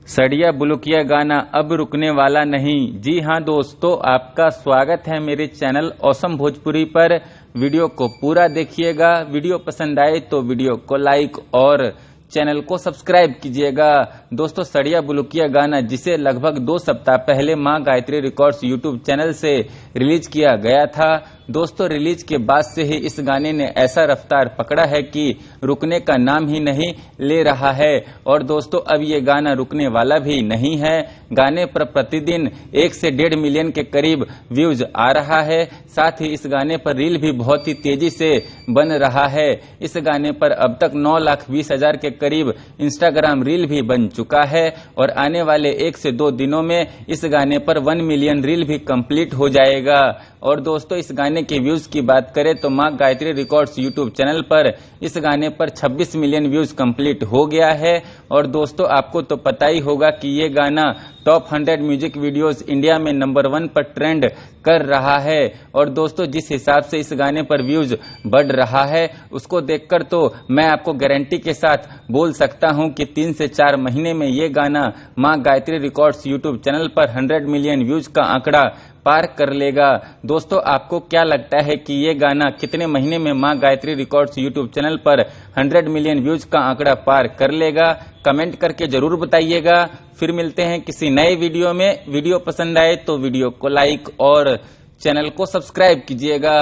सड़िया बुलुकिया गाना अब रुकने वाला नहीं। जी हाँ दोस्तों, आपका स्वागत है मेरे चैनल ऑसम भोजपुरी पर। वीडियो को पूरा देखिएगा। वीडियो पसंद आए तो वीडियो को लाइक और चैनल को सब्सक्राइब कीजिएगा। दोस्तों, सड़िया बुलुकिया गाना जिसे लगभग 2 सप्ताह पहले मां गायत्री रिकॉर्ड्स यूट्यूब चैनल से रिलीज किया गया था। दोस्तों, रिलीज के बाद से ही इस गाने ने ऐसा रफ्तार पकड़ा है कि रुकने का नाम ही नहीं ले रहा है। और दोस्तों, अब ये गाना रुकने वाला भी नहीं है। गाने पर प्रतिदिन 1 से 1.5 मिलियन के करीब व्यूज आ रहा है। साथ ही इस गाने पर रील भी बहुत ही तेजी से बन रहा है। इस गाने पर अब तक 9,20,000 के करीब इंस्टाग्राम रील भी बन चुका है और आने वाले 1 से 2 दिनों में इस गाने पर 1 मिलियन रील भी कंप्लीट हो जाएगा। और दोस्तों, इस गाने के व्यूज की बात करें तो मां गायत्री रिकॉर्ड्स यूट्यूब चैनल पर इस गाने पर 26 मिलियन व्यूज कंप्लीट हो गया है। और दोस्तों, आपको तो पता ही होगा कि ये गाना टॉप 100 म्यूजिक वीडियोस इंडिया में नंबर 1 पर ट्रेंड कर रहा है। और दोस्तों, जिस हिसाब से इस गाने पर व्यूज बढ़ रहा है उसको देखकर तो मैं आपको गारंटी के साथ बोल सकता हूं कि 3 से 4 महीने में ये गाना मां गायत्री रिकॉर्ड्स यूट्यूब चैनल पर 100 मिलियन व्यूज का आंकड़ा पार कर लेगा। दोस्तों, आपको क्या लगता है कि ये गाना कितने महीने में मां गायत्री रिकॉर्ड्स यूट्यूब चैनल पर 100 मिलियन व्यूज का आंकड़ा पार कर लेगा? कमेंट करके जरूर बताइएगा। फिर मिलते हैं किसी नए वीडियो में। वीडियो पसंद आए तो वीडियो को लाइक और चैनल को सब्सक्राइब कीजिएगा।